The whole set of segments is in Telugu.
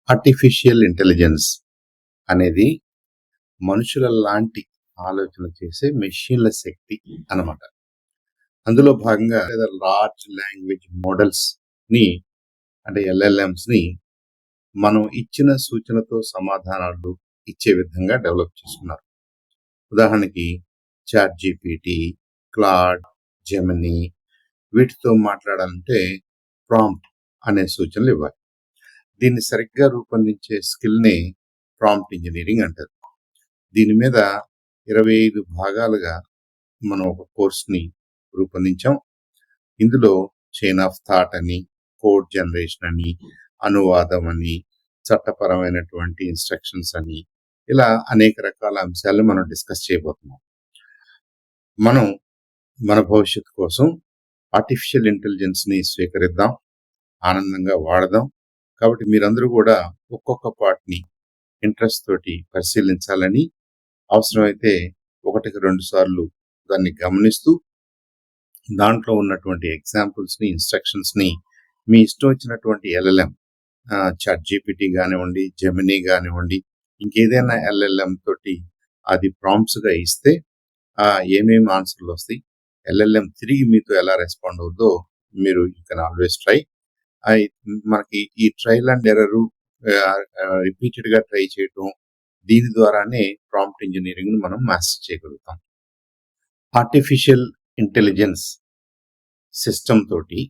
ఆర్టిఫిషియల్ ఇంటెలిజెన్స్ అనేది మనుషుల లాంటి ఆలోచన చేసే మెషిన్ల శక్తి అన్నమాట. అందులో భాగంగా లేదా లార్జ్ లాంగ్వేజ్ మోడల్స్ ని అంటే ఎల్ఎల్ఎంస్ ని మనం ఇచ్చిన సూచనతో సమాధానాలు ఇచ్చే విధంగా డెవలప్ చేసుకున్నారు. ఉదాహరణకి చాట్ జీపీటీ, క్లాడ్, జెమినీ వీటితో మాట్లాడాలంటే ప్రాంప్ట్ అనే సూచనలు ఇవ్వాలి. దీన్ని సరిగ్గా రూపొందించే స్కిల్ని ప్రాంప్ట్ ఇంజనీరింగ్ అంటారు. దీని మీద 25 భాగాలుగా మనం ఒక కోర్స్ని రూపొందించాం. ఇందులో చైన్ ఆఫ్ థాట్ అని, కోడ్ జనరేషన్ అని, అనువాదం అని, చట్టపరమైనటువంటి ఇన్స్ట్రక్షన్స్ అని, ఇలా అనేక రకాల అంశాలు మనం డిస్కస్ చేయబోతున్నాం. మనం మన భవిష్యత్తు కోసం ఆర్టిఫిషియల్ ఇంటెలిజెన్స్ ని స్వీకరిద్దాం, ఆనందంగా వాడదాం. కాబట్టి మీరందరూ కూడా ఒక్కొక్క పార్ట్ని ఇంట్రెస్ట్ తోటి పరిశీలించాలని, అవసరమైతే 1-2 సార్లు దాన్ని గమనిస్తూ దాంట్లో ఉన్నటువంటి ఎగ్జాంపుల్స్ ని, ఇన్స్ట్రక్షన్స్ ని మీ ఇష్టం వచ్చినటువంటి ఎల్ఎల్ఎం, చాట్ జీపీటీ కానివ్వండి, జెమినీ కానివ్వండి, ఇంకేదైనా ఎల్ఎల్ఎం తోటి అది ప్రాంప్ట్స్ గా ఇస్తే ఏమేమి ఆన్సర్లు వస్తాయి, ఎల్ఎల్ఎం తిరిగి మీతో ఎలా రెస్పాండ్ అవుద్దో మీరు యూ కెన్ ఆల్వేస్ ట్రై. మనకి ఈ ట్రయల్ అండ్ ఎర్రర్ రిపీటెడ్ గా ట్రై చేయటం, దీని ద్వారానే ప్రాంప్ట్ ఇంజనీరింగ్ ను మనం మాస్టర్ చేయగలుగుతాం. ఆర్టిఫిషియల్ ఇంటెలిజెన్స్ సిస్టమ్ తోటి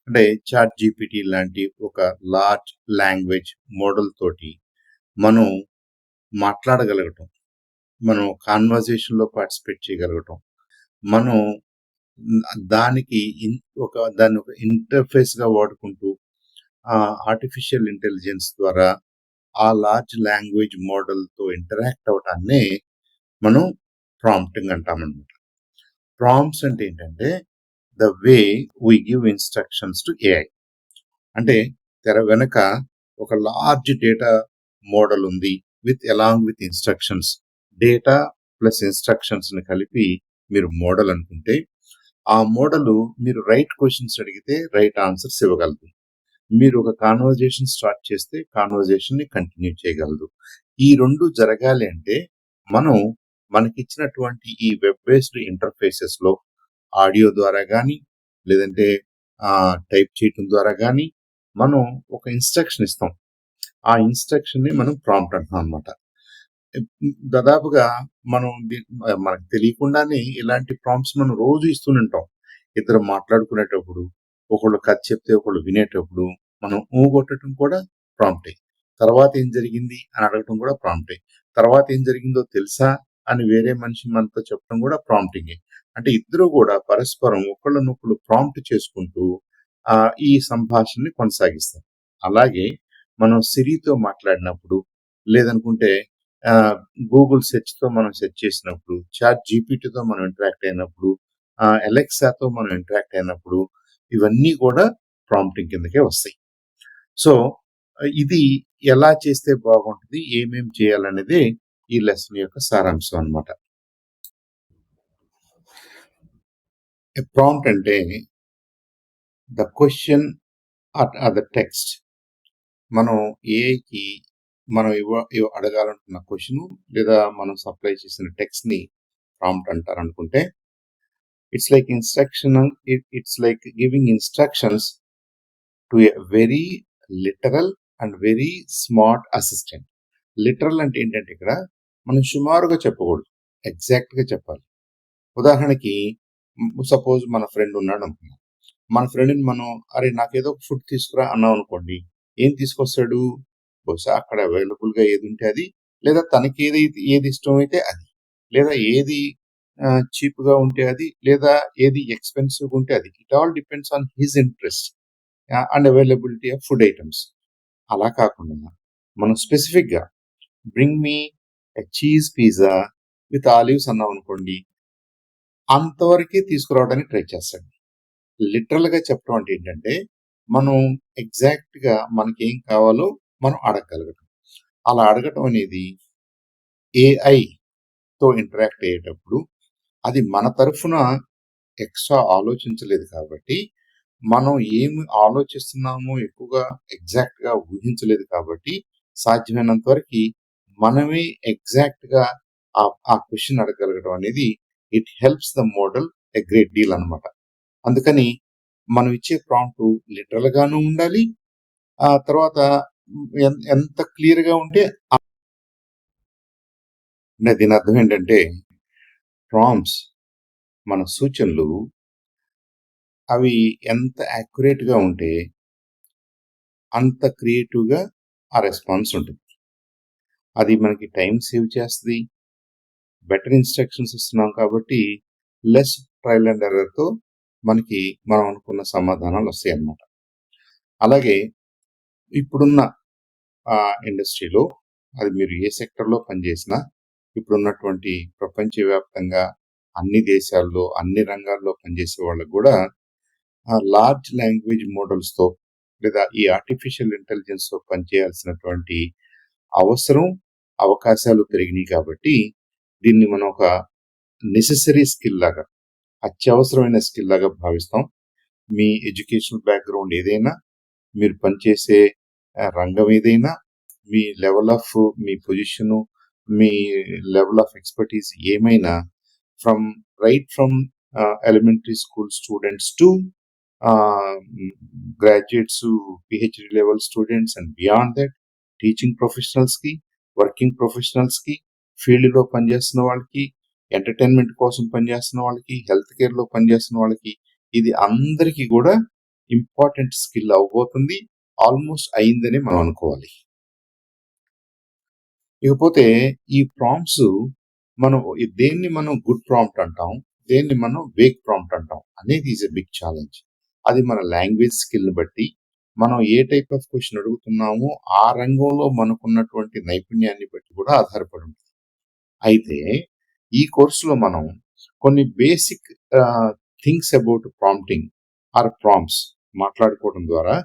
అంటే చాట్ జీపీటీ లాంటి ఒక లార్జ్ లాంగ్వేజ్ మోడల్ తోటి మనం మాట్లాడగలగటం, మనం కాన్వర్జేషన్ లో పార్టిసిపేట్ చేయగలగటం, మనం దానికి దాన్ని ఒక ఇంటర్ఫేస్ గా వాడుకుంటూ ఆర్టిఫిషియల్ ఇంటెలిజెన్స్ ద్వారా ఆ లార్జ్ లాంగ్వేజ్ మోడల్ తో ఇంటరాక్ట్ అవటాన్నే మనం ప్రాంప్టింగ్ అంటామన్నమాట. ప్రాంప్ట్స్ అంటే ఏంటంటే the way we give instructions to AI. అంటే తెర వెనక ఒక లార్జ్ డేటా మోడల్ ఉంది along with instructions. Data plus instructions ని కలిపి మీరు మోడల్ అనుకుంటే, ఆ మోడల్ మీరు రైట్ క్వశ్చన్స్ అడిగితే రైట్ ఆన్సర్స్ ఇవ్వగలదు. మీరు ఒక కాన్వర్జేషన్ స్టార్ట్ చేస్తే కాన్వర్జేషన్ ని కంటిన్యూ చేయగలదు. ఈ రెండు జరగాలి అంటే మనం మనకిచ్చినటువంటి ఈ వెబ్ బేస్డ్ ఇంటర్ఫేసెస్ లో ఆడియో ద్వారా కానీ, లేదంటే టైప్ చేయటం ద్వారా కానీ మనం ఒక ఇన్స్ట్రక్షన్ ఇస్తాం. ఆ ఇన్స్ట్రక్షన్ ని మనం ప్రాంప్ట్ అంటున్నాం అనమాట. దాదాపుగా మనం మనకు తెలియకుండానే ఇలాంటి ప్రాంప్ట్స్ మనం రోజు ఇస్తూనే ఉంటాం. ఇద్దరు మాట్లాడుకునేటప్పుడు, ఒకళ్ళు కథ చెప్తే ఒకళ్ళు వినేటప్పుడు మనం కొట్టడం కూడా ప్రాంప్టే. తర్వాత ఏం జరిగింది అని అడగటం కూడా ప్రాంప్టే. తర్వాత ఏం జరిగిందో తెలుసా అని వేరే మనిషి మనతో చెప్పడం కూడా ప్రాంప్టింగే. అంటే ఇద్దరు కూడా పరస్పరం ఒకళ్ళనొకళ్ళు ప్రాంప్ట్ చేసుకుంటూ ఈ సంభాషణని కొనసాగిస్తాం. అలాగే మనం సిరితో మాట్లాడినప్పుడు, లేదనుకుంటే గూగుల్ సెర్చ్ తో మనం సెర్చ్ చేసినప్పుడు, చాట్ జీపీటీతో మనం ఇంటరాక్ట్ అయినప్పుడు, అలెక్సాతో మనం ఇంటరాక్ట్ అయినప్పుడు, ఇవన్నీ కూడా ప్రాంప్టింగ్ కిందకే వస్తాయి. సో ఇది ఎలా చేస్తే బాగుంటుంది, ఏమేమి చేయాలనేది ఈ లెసన్ యొక్క సారాంశం అన్నమాట. ప్రాంప్ట్ అంటే the question or the text. మనం ఏఐకి మనం అడగాలనుకున్న క్వశ్చన్ లేదా మనం సప్లై చేసిన టెక్స్ట్ ని ప్రాంప్ట్ అంటారు అనుకుంటే, it's like giving instructions to a very literal and very smart assistant. Literal అంటే ఏంటంటే ఇక్కడ మనం సుమారుగా చెప్పకూడదు, ఎగ్జాక్ట్ గా చెప్పాలి. ఉదాహరణకి సపోజ్ మన ఫ్రెండ్ ఉన్నాడు అనుకున్నాం. మన ఫ్రెండ్ని మనం అరే నాకేదో ఫుడ్ తీసుకురా అన్నాం అనుకోండి, ఏం తీసుకొస్తాడు? బహుశా అక్కడ అవైలబుల్ గా ఏది ఉంటే అది, లేదా తనకి ఏది ఇష్టమైతే అది, లేదా ఏది చీప్ గా ఉంటే అది, లేదా ఏది ఎక్స్పెన్సివ్ ఉంటే అది. It all depends on his interest and availability of food items. అలా కాకుండా మనం స్పెసిఫిక్ గా bring me cheese pizza with olives అన్నాం అనుకోండి, అంతవరకే తీసుకురావడానికి ట్రై చేస్తాడు. లిటరల్ గా చెప్పడం అంటే ఏంటంటే మనం ఎగ్జాక్ట్ గా మనకి ఏం కావాలో మనం అడగగలగటం. అలా అడగటం అనేది ఏఐ తో ఇంటరాక్ట్ అయ్యేటప్పుడు అది మన తరఫున ఎక్స్ట్రా ఆలోచించలేదు కాబట్టి మనం ఏమి ఆలోచిస్తున్నామో ఎక్కువగా ఎగ్జాక్ట్ గా ఊహించలేదు కాబట్టి సాధ్యమైనంత వరకు మనమే ఎగ్జాక్ట్ గా ఆ క్వశ్చన్ అడగగలగడం అనేది it helps the model a great deal అన్నమాట. అందుకని మనం ఇచ్చే ప్రాంప్ట్ లిటరల్ గాను ఉండాలి. ఆ తర్వాత ఎంత క్లియర్ గా ఉంటే అంటే దీని అర్థం ఏంటంటే ప్రాంప్ట్స్ మన సూచనలు అవి ఎంత యాక్యురేట్ గా ఉంటే అంత క్రియేటివ్ గా ఆ రెస్పాన్స్ ఉంటుంది. అది మనకి టైం సేవ్ చేస్తుంది. బెటర్ ఇన్స్ట్రక్షన్స్ ఇస్తున్నాం కాబట్టి లెస్ ట్రయల్ అండ్ ఎర్రర్ తో మనకి మనం అనుకున్న సమాధానాలు వస్తాయి అన్నమాట. అలాగే ఇప్పుడున్న ఇండస్ట్రీలో అది మీరు ఏ సెక్టర్ లో పనిచేసినా ఇప్పుడున్నటువంటి ప్రపంచవ్యాప్తంగా అన్ని దేశాల్లో అన్ని రంగాల్లో పనిచేసే వాళ్ళకు కూడా లార్జ్ లాంగ్వేజ్ మోడల్స్ తో లేదా ఈ ఆర్టిఫిషియల్ ఇంటెలిజెన్స్ తో పనిచేయాల్సినటువంటి అవసరం అవకాశాలు పెరిగినాయి కాబట్టి దీన్ని మనం ఒక నెసెసరీ స్కిల్ లాగా అత్యవసరమైన స్కిల్ లాగా భావిస్తాం. మీ ఎడ్యుకేషనల్ బ్యాక్గ్రౌండ్ ఏదైనా మీరు పనిచేసే రంగం ఏదైనా మీ లెవెల్ ఆఫ్ మీ పొజిషన్ మీ లెవెల్ ఆఫ్ ఎక్స్పర్టీస్ ఏమైనా from from elementary school students to graduates PhD level students and beyond that teaching professionals కి వర్కింగ్ ప్రొఫెషనల్స్ కి ఫీల్డ్ లో పనిచేస్తున్న వాళ్ళకి ఎంటర్టైన్మెంట్ కోసం పనిచేస్తున్న వాళ్ళకి హెల్త్ కేర్ లో పనిచేస్తున్న వాళ్ళకి ఇది అందరికీ కూడా ఇంపార్టెంట్ స్కిల్ అవబోతుంది. ఆల్మోస్ట్ అయిందని మనం అనుకోవాలి. ఇకపోతే ఈ ప్రాంప్ట్స్ మనం దేన్ని మనం గుడ్ ప్రాంప్ట్ అంటాం, దేన్ని మనం వేక్ ప్రాంప్ట్ అంటాం అనేది ఈజ్ ఎ బిగ్ ఛాలెంజ్. అది మన లాంగ్వేజ్ స్కిల్ ని బట్టి మనం ఏ టైప్ ఆఫ్ క్వశ్చన్ అడుగుతున్నామో ఆ రంగంలో మనకున్నటువంటి నైపుణ్యాన్ని బట్టి కూడా ఆధారపడి ఉంటుంది. అయితే ఈ కోర్సులో మనం కొన్ని basic things about prompting or prompts మాట్లాడుకోవడం ద్వారా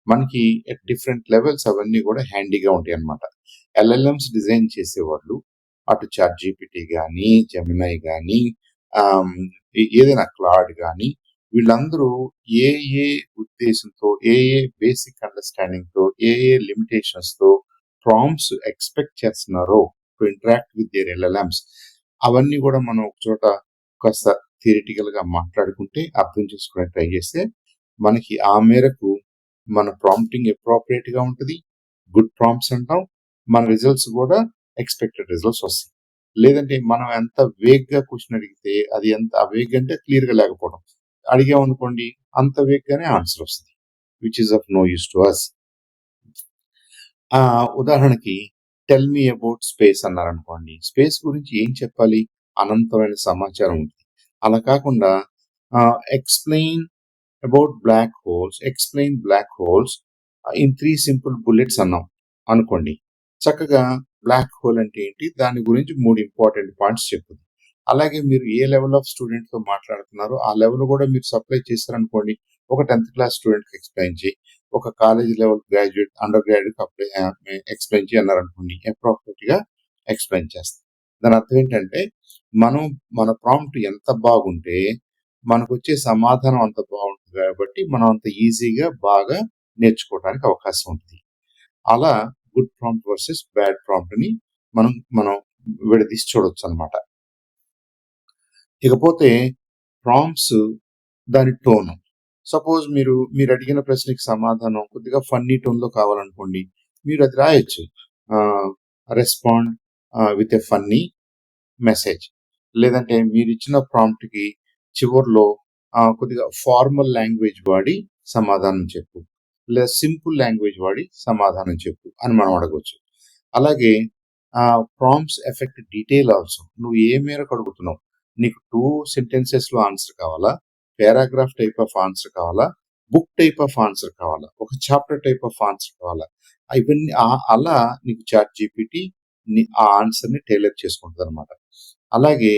మనకి డిఫరెంట్ లెవెల్స్ అవన్నీ కూడా హ్యాండీగా ఉంటాయి అన్నమాట. ఎల్ఎల్ఎంస్ డిజైన్ చేసేవాళ్ళు అటు చాట్ జీపీటీ కానీ జెమినై కానీ ఏదైనా క్లాడ్ కానీ వీళ్ళందరూ ఏ ఏ ఉద్దేశంతో ఏ ఏ బేసిక్ అండర్స్టాండింగ్ తో ఏ ఏ లిమిటేషన్స్ తో ప్రాంప్ట్స్ ఎక్స్పెక్ట్ చేస్తున్నారో to interact with their LLMs అవన్నీ కూడా మనం ఒక చోట కాస్త థియరిటికల్ గా మాట్లాడుకుంటే అర్థం చేసుకునే ట్రై చేస్తే మనకి ఆ మేరకు మన ప్రాంప్టింగ్ అప్రోప్రియేట్ గా ఉంటుంది. గుడ్ ప్రాంప్ట్స్ అంటాం. మన రిజల్ట్స్ కూడా ఎక్స్పెక్టెడ్ రిజల్ట్స్ వస్తాయి. లేదంటే మనం ఎంత వేగ్ గా క్వశ్చన్ అడిగితే అది ఎంత వేగ్ అంటే క్లియర్ గా లేకపోవడం అడిగామనుకోండి అంత వేగ్ గానే ఆన్సర్ వస్తుంది which is of no use to us. ఉదాహరణకి టెల్ మీ అబౌట్ స్పేస్ అన్నారనుకోండి, స్పేస్ గురించి ఏం చెప్పాలి? అనంతమైన సమాచారం ఉంటుంది. అలా కాకుండా explain about black holes, explain black holes in 3 simple bullets అన్నాం అనుకోండి, చక్కగా బ్లాక్ హోల్ అంటే ఏంటి దాని గురించి 3 ఇంపార్టెంట్ పాయింట్స్ చెప్తుంది. అలాగే మీరు ఏ లెవెల్ ఆఫ్ స్టూడెంట్ తో మాట్లాడుతున్నారో ఆ లెవెల్ కూడా మీరు సప్లై చేశారనుకోండి, ఒక 10th క్లాస్ స్టూడెంట్ కి ఎక్స్ప్లెయిన్ చేయి, ఒక college level graduate under graduate apply explain చేయి అన్నారనుకోండి, అప్రోప్రియేట్ గా ఎక్స్ప్లెయిన్ చేస్తాం. దాని అర్థం ఏంటంటే మనం మన ప్రాంప్ట్ ఎంత బాగుంటే మనకు వచ్చే సమాధానం అంత బాగుంటుంది కాబట్టి మనం అంత ఈజీగా బాగా నేర్చుకోవడానికి అవకాశం ఉంటుంది. అలా good prompt versus bad prompt ని మనం మనం విడదీసి చూడొచ్చు అనమాట. ఇకపోతే ప్రాంప్ట్స్ దాని టోన్, సపోజ్ మీరు అడిగిన ప్రశ్నకి సమాధానం కొద్దిగా ఫన్నీ టోన్ లో కావాలనుకోండి, మీరు అది రాయొచ్చు, respond with a funny message. లేదంటే మీరు ఇచ్చిన ప్రాంప్ట్ కి చివర్లో కొద్దిగా ఫార్మల్ లాంగ్వేజ్ వాడి సమాధానం చెప్పు, లేదా సింపుల్ లాంగ్వేజ్ వాడి సమాధానం చెప్పు అని మనం అడగవచ్చు. అలాగే ప్రాంప్ట్స్ ఎఫెక్ట్ డీటెయిల్ ఆల్సో. నువ్వు ఏ మేరకు అడుగుతున్నావు, నీకు 2 సెంటెన్సెస్ లో ఆన్సర్ కావాలా, పారాగ్రాఫ్ టైప్ ఆఫ్ ఆన్సర్ కావాలా, బుక్ టైప్ ఆఫ్ ఆన్సర్ కావాలా, ఒక చాప్టర్ టైప్ ఆఫ్ ఆన్సర్ కావాలా, ఇవన్నీ అలా నీకు చాట్ జీపీటీ ఆ ఆన్సర్ ని టైలర్ చేసుకుంటుంది అనమాట. అలాగే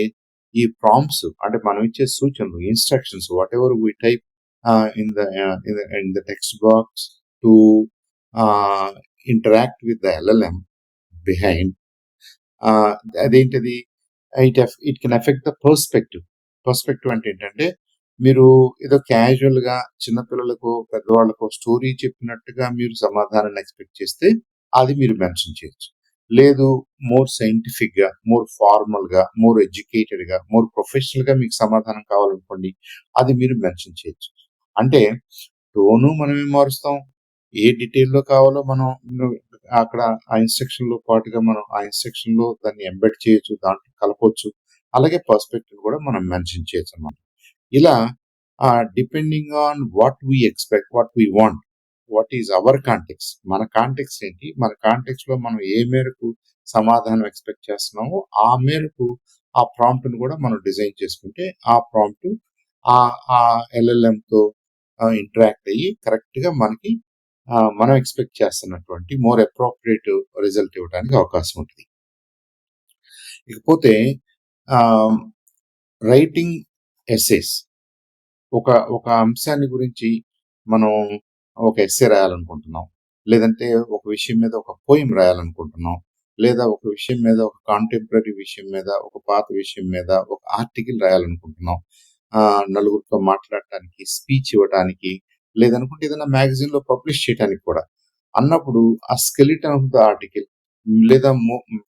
ఈ ప్రాంప్ట్స్ అంటే మనం ఇచ్చే సూచనలు, instructions, whatever we type in the text box to interact with the LLM behind, అదేంటిది, it can effect the perspective. Perspective అంటే ఏంటంటే మీరు ఏదో క్యాజువల్ గా చిన్నపిల్లలకు పెద్దవాళ్ళకు స్టోరీ చెప్పినట్టుగా మీరు సమాధానాన్ని ఎక్స్పెక్ట్ చేస్తే అది మీరు మెన్షన్ చేయొచ్చు. లేదు, మోర్ సైంటిఫిక్ గా, మోర్ ఫార్మల్ గా, మోర్ ఎడ్యుకేటెడ్ గా, మోర్ ప్రొఫెషనల్ గా మీకు సమాధానం కావాలనుకోండి, అది మీరు మెన్షన్ చేయొచ్చు. అంటే టోను మనమే మారుస్తాం. ఏ డీటెయిల్ లో కావాలో మనం అక్కడ ఆ ఇన్స్ట్రక్షన్ లో పాటుగా మనం ఆ ఇన్స్ట్రక్షన్ లో దాన్ని ఎంబెడ్ చేయొచ్చు, దాంట్లో కలపొచ్చు. అలాగే పర్స్పెక్టివ్ కూడా మనం మెన్షన్ చేయొచ్చు అన్నమాట. ఇలా depending on what we expect, what we want, what is our context, మన కాంటెక్స్ట్ ఏంటి, మన కాంటెక్స్ట్ లో మనం ఏ మేరకు సమాధానం ఎక్స్పెక్ట్ చేస్తున్నామో ఆ మేరకు ఆ ప్రాంప్ట్ ను కూడా మనం డిజైన్ చేసుకుంటే ఆ ప్రాంప్ట్ ఆ ఆ ఎల్ఎల్ఎం తో ఇంటరాక్ట్ అయ్యి కరెక్ట్ గా మనకి మనం ఎక్స్పెక్ట్ చేస్తున్నటువంటి మోర్ అప్రోప్రియేట్ రిజల్ట్ ఇవ్వడానికి అవకాశం ఉంటుంది. ఇకపోతే రైటింగ్ ఎస్సేస్, ఒక ఒక అంశాన్ని గురించి మనం ఒక ఎస్సే రాయాలనుకుంటున్నాం, లేదంటే ఒక విషయం మీద ఒక పోయిం రాయాలనుకుంటున్నాం, లేదా ఒక విషయం మీద, ఒక కాంటెంపరీ విషయం మీద, ఒక పాత విషయం మీద ఒక ఆర్టికల్ రాయాలనుకుంటున్నాం, నలుగురితో మాట్లాడటానికి, స్పీచ్ ఇవ్వడానికి, లేదనుకుంటే ఏదైనా మ్యాగజైన్ లో పబ్లిష్ చేయడానికి కూడా అన్నప్పుడు ఆ స్కెలిటన్ ఆఫ్ ద ఆర్టికల్ లేదా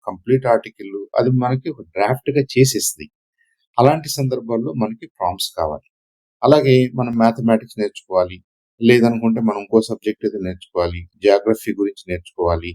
కంప్లీట్ ఆర్టికల్ అది మనకి ఒక డ్రాఫ్ట్ గా చేసేస్తుంది. అలాంటి సందర్భాల్లో మనకి ప్రాంప్ట్స్ కావాలి. అలాగే మనం మ్యాథమెటిక్స్ నేర్చుకోవాలి, లేదనుకుంటే మనం ఇంకో సబ్జెక్ట్ ఏదో నేర్చుకోవాలి, జియోగ్రఫీ గురించి నేర్చుకోవాలి,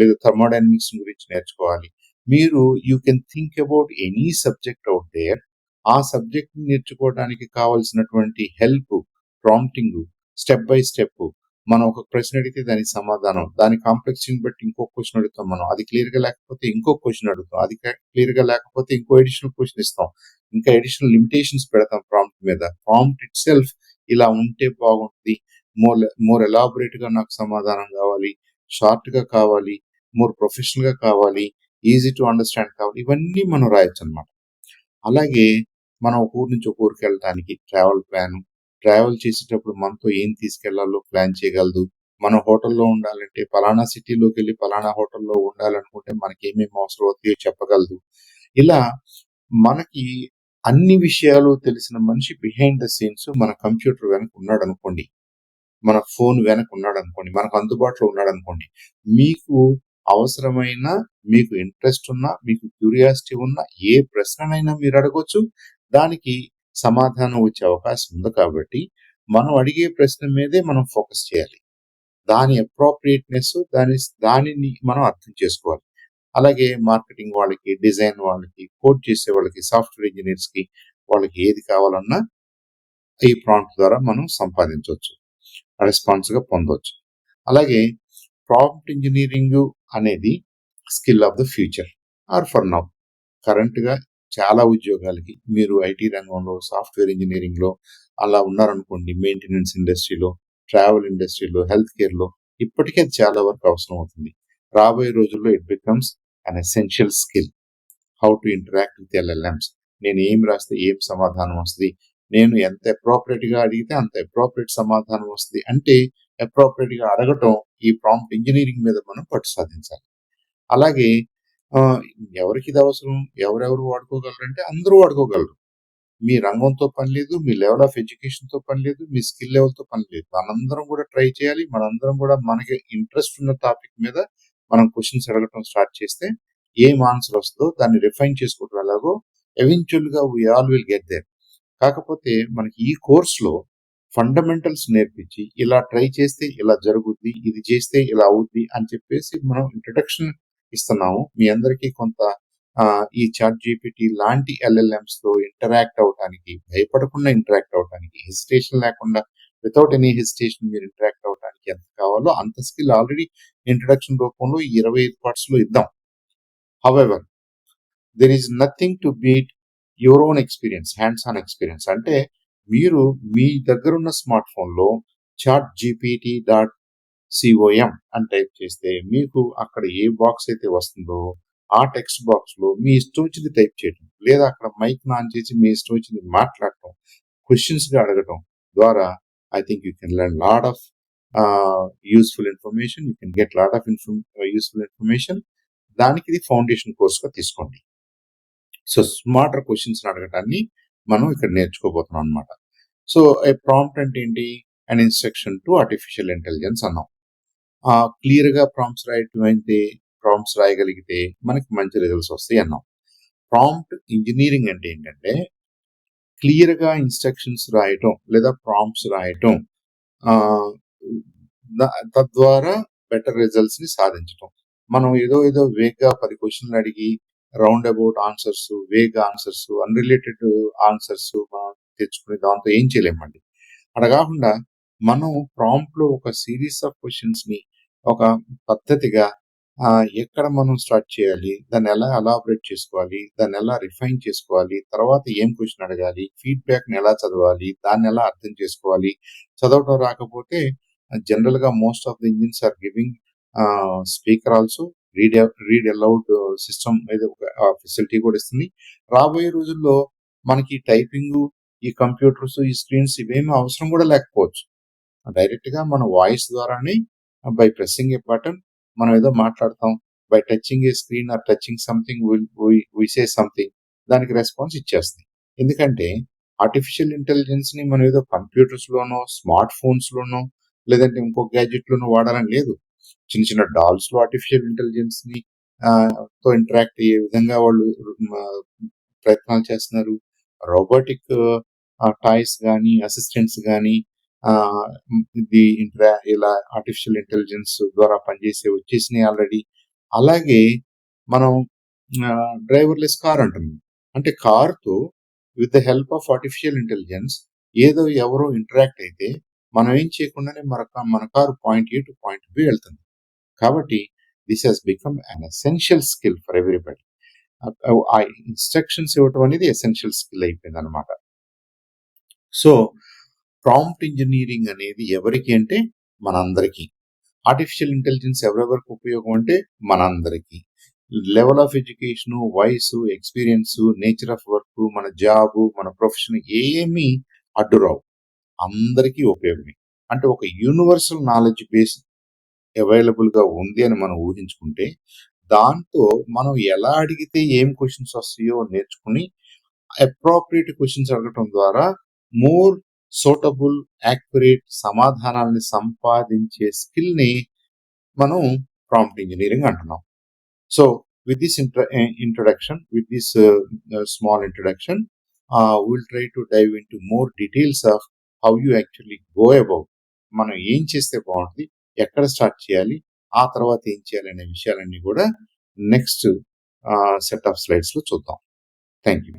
లేదా థర్మోడైనమిక్స్ గురించి నేర్చుకోవాలి. మీరు you can think about any subject out there. ఆ సబ్జెక్ట్ నేర్చుకోవడానికి కావాల్సినటువంటి help, prompting, step by step, మనం ఒక ప్రశ్న అడిగితే దానికి సమాధానం, దాని కాంప్లెక్సిటీని బట్టి ఇంకో క్వశ్చన్ అడుగుతాం, మనం అది క్లియర్ గా లేకపోతే ఇంకో క్వశ్చన్ అడుగుతాం, అది క్లియర్ గా లేకపోతే ఇంకో ఎడిషనల్ క్వశ్చన్ ఇస్తాం, ఇంకా ఎడిషనల్ లిమిటేషన్స్ పెడతాం ప్రాంప్ట్ మీద. ప్రాంప్ట్ ఇట్ సెల్ఫ్ ఇలా ఉంటే బాగుంటుంది, మోర్ మోర్ ఎలాబొరేట్ గా నాకు సమాధానం కావాలి, షార్ట్ గా కావాలి, మోర్ ప్రొఫెషనల్ గా కావాలి, ఈజీ టు అండర్స్టాండ్ కావాలి, ఇవన్నీ మనం రాయొచ్చు అనమాట. అలాగే మనం ఒక ఊరు నుంచి ఒక ఊరికి వెళ్ళటానికి ట్రావెల్ చేసేటప్పుడు మనతో ఏం తీసుకెళ్లాలో ప్లాన్ చేయగలదు. మనం హోటల్లో ఉండాలంటే పలానా సిటీలోకి వెళ్ళి పలానా హోటల్లో ఉండాలనుకుంటే మనకి ఏమేమి అవసరం అవుతాయో చెప్పగలదు. ఇలా మనకి అన్ని విషయాలు తెలిసిన మనిషి బిహైండ్ ద సీన్స్ మన కంప్యూటర్ వెనక ఉన్నాడు అనుకోండి, మన ఫోన్ వెనక ఉన్నాడు అనుకోండి, మనకు అందుబాటులో ఉన్నాడు అనుకోండి, మీకు అవసరమైన, మీకు ఇంట్రెస్ట్ ఉన్న, మీకు క్యూరియాసిటీ ఉన్న ఏ ప్రశ్ననైనా మీరు అడగొచ్చు, దానికి సమాధానం వచ్చే అవకాశం ఉంది. కాబట్టి మనం అడిగే ప్రశ్న మీదే మనం ఫోకస్ చేయాలి, దాని అప్రోప్రియేట్నెస్, దానిని మనం అర్థం చేసుకోవాలి. అలాగే మార్కెటింగ్ వాళ్ళకి, డిజైన్ వాళ్ళకి, కోడ్ చేసే వాళ్ళకి, సాఫ్ట్వేర్ ఇంజనీర్స్ కి, వాళ్ళకి ఏది కావాలన్నా ఈ ప్రాంప్ట్ ద్వారా మనం సంపాదించవచ్చు, రెస్పాన్స్ గా పొందవచ్చు. అలాగే ప్రాంప్ట్ ఇంజనీరింగ్ అనేది skill of the future or for now. Current గా చాలా ఉద్యోగాలకి మీరు ఐటీ రంగంలో, సాఫ్ట్వేర్ ఇంజనీరింగ్ లో అలా ఉన్నారనుకోండి, మెయింటెనెన్స్ ఇండస్ట్రీలో, ట్రావెల్ ఇండస్ట్రీలో, హెల్త్ కేర్ లో ఇప్పటికే అది చాలా వరకు అవసరం అవుతుంది. రాబోయే రోజుల్లో it becomes an essential skill. How to interact with LLMs, నేను ఏం రాస్తే ఏం సమాధానం వస్తుంది, నేను ఎంత అప్రోప్రియేట్ గా అడిగితే అంత అప్రోప్రియేట్ సమాధానం వస్తుంది అంటే అప్రోప్రియేట్ గా అడగటం, ఈ ప్రాంప్ట్ ఇంజనీరింగ్ మీద మనం పట్టు సాధించాలి. అలాగే ఎవరికి ఇది అవసరం, ఎవరెవరు వాడుకోగలరంటే అందరూ వాడుకోగలరు. మీ రంగంతో పని లేదు, మీ లెవెల్ ఆఫ్ ఎడ్యుకేషన్ తో పని లేదు, మీ స్కిల్ లెవెల్ తో పని లేదు. మనందరం కూడా ట్రై చేయాలి. మనందరం కూడా మనకి ఇంట్రెస్ట్ ఉన్న టాపిక్ మీద మనం క్వశ్చన్స్ అడగటం స్టార్ట్ చేస్తే ఏం ఆన్సర్ వస్తుందో దాన్ని రిఫైన్ చేసుకోవడం ఎలాగో ఎవెన్చువల్ గా we all will get there. కాకపోతే మనకి ఈ కోర్స్ లో ఫండమెంటల్స్ నేర్పించి ఇలా ట్రై చేస్తే ఇలా జరుగుద్ది, ఇది చేస్తే ఇలా అవుద్ది అని చెప్పేసి మనం ఇంట్రడక్షన్ ఇస్తున్నాము. మీ అందరికీ కొంత ఈ చాట్ జీపీటీ లాంటి ఎల్ఎల్ఎంస్ తో ఇంటరాక్ట్ అవడానికి, భయపడకుండా ఇంటరాక్ట్ అవడానికి, హెసిటేషన్ లేకుండా, వితౌట్ ఎనీ హెసిటేషన్ మీరు ఇంటరాక్ట్ అవడానికి ఎంత కావాలో అంత స్కిల్ ఆల్రెడీ ఇంట్రడక్షన్ రూపంలో 25 పార్ట్స్ లో ఇద్దాం. However there is nothing to beat your own experience, hands on experience. అంటే మీరు మీ దగ్గర ఉన్న స్మార్ట్ ఫోన్ లో చాట్ జీపీటీ .com అని టైప్ చేస్తే మీకు అక్కడ ఏ బాక్స్ అయితే వస్తుందో ఆ టెక్స్ట్ బాక్స్ లో మీ ఇష్టం వచ్చింది టైప్ చేయడం, లేదా అక్కడ మైక్ ఆన్ చేసి మీ ఇష్టం వచ్చింది మాట్లాడటం, క్వశ్చన్స్ గా అడగటం ద్వారా I think you can learn lot of useful information, you can get lot of useful information. దానికి ఇది ఫౌండేషన్ కోర్స్ గా తీసుకోండి. సో స్మార్టర్ క్వశ్చన్స్ అడగటాన్ని మనం ఇక్కడ నేర్చుకోబోతున్నాం అనమాట. సో ఏ ప్రాంప్ట్ అంటే ఏంటి? And instruction to artificial intelligence అన్నాం. క్లియర్ గా ప్రాంప్ట్స్ రాయగలిగితే మనకి మంచి రిజల్ట్స్ వస్తాయి అన్నాం. ప్రాంప్ట్ ఇంజనీరింగ్ అంటే ఏంటంటే క్లియర్ గా ఇన్స్ట్రక్షన్స్ రాయటం లేదా ప్రాంప్ట్స్ రాయటం, ఆ, తద్వారా బెటర్ రిజల్ట్స్ ని సాధించటం. మనం ఏదో వేగ్ గా 10 క్వశ్చన్లు అడిగి round about answers, vague answers, unrelated answers తెచ్చుకుని దాంతో ఏం చేయలేమండి. అలా కాకుండా మనం ప్రాంప్ట్ లో ఒక సిరీస్ ఆఫ్ క్వశ్చన్స్ ని ఒక పద్ధతిగా ఎక్కడ మనం స్టార్ట్ చేయాలి, దాన్ని ఎలా ఎలాబరేట్ చేసుకోవాలి, దాన్ని ఎలా రిఫైన్ చేసుకోవాలి, తర్వాత ఏం క్వశ్చన్ అడగాలి, ఫీడ్బ్యాక్ ని ఎలా చదవాలి, దాన్ని ఎలా అర్థం చేసుకోవాలి, చదవటం రాకపోతే జనరల్ గా most of the engines are giving speaker also read aloud system మీద ఒక ఫెసిలిటీ కూడా ఇస్తుంది. రాబోయే రోజుల్లో మనకి టైపింగ్, ఈ కంప్యూటర్స్, ఈ స్క్రీన్స్ ఇవేమీ అవసరం కూడా లేకపోవచ్చు. డైరెక్ట్ గా మన వాయిస్ ద్వారానే బై ప్రెస్సింగ్ ఏ బటన్ మనం ఏదో మాట్లాడతాం, by touching a screen or touching something we say something, దానికి రెస్పాన్స్ ఇచ్చేస్తుంది. ఎందుకంటే ఆర్టిఫిషియల్ ఇంటెలిజెన్స్ ని మనం ఏదో కంప్యూటర్స్ లోనో, స్మార్ట్ ఫోన్స్ లోనో, లేదంటే ఇంకో గ్యాజెట్ లోనో వాడాలని లేదు. చిన్న చిన్న డాల్స్ లో ఆర్టిఫిషియల్ ఇంటెలిజెన్స్ ని తో ఇంటరాక్ట్ అయ్యే విధంగా వాళ్ళు ప్రయత్నాలు చేస్తున్నారు. రోబోటిక్ టాయ్స్ కానీ, అసిస్టెంట్స్ కానీ ఇలా ఆర్టిఫిషియల్ ఇంటెలిజెన్స్ ద్వారా పనిచేసే వచ్చేసినాయి ఆల్రెడీ. అలాగే మనం డ్రైవర్లెస్ కార్ అంటున్నాం. అంటే కార్తో with the help of artificial intelligence ఎవరో ఇంటరాక్ట్ అయితే మనం ఏం చేయకుండానే మన car point A to point B వెళ్తుంది. కాబట్టి this has become an essential skill for everybody. ఆ ఇన్స్ట్రక్షన్స్ ఇవ్వటం అనేది ఎసెన్షియల్ స్కిల్ అయిపోయింది అనమాట. సో ప్రాంప్ట్ ఇంజనీరింగ్ అనేది ఎవరికి అంటే మనందరికీ. ఆర్టిఫిషియల్ ఇంటెలిజెన్స్ ఎవరెవరికి ఉపయోగం అంటే మనందరికీ. లెవెల్ ఆఫ్ ఎడ్యుకేషన్, వయసు, ఎక్స్పీరియన్స్, నేచర్ ఆఫ్ వర్క్, మన జాబ్, మన ప్రొఫెషన్ ఏమీ అడ్డురావు, అందరికీ ఉపయోగమే. అంటే ఒక యూనివర్సల్ నాలెడ్జ్ బేస్ అవైలబుల్ గా ఉంది అని మనం ఊహించుకుంటే దాంతో మనం ఎలా అడిగితే ఏం క్వశ్చన్స్ వస్తాయో నేర్చుకుని అప్రోప్రియేట్ క్వశ్చన్స్ అడగటం ద్వారా మోర్ సూటబుల్, యాక్యురేట్ సమాధానాన్ని సంపాదించే స్కిల్ ని మనం ప్రాంప్ట్ ఇంజనీరింగ్ అంటున్నాం. So with this introduction, with this small introduction, we'll try to dive into more details of how you actually go about, మనం ఏం చేస్తే బాగుంటుంది, ఎక్కడ స్టార్ట్ చేయాలి, ఆ తర్వాత ఏం చేయాలి అనే విషయాలన్నీ కూడా నెక్స్ట్ సెట్ ఆఫ్ స్లైడ్స్ లో చూద్దాం. Thank you.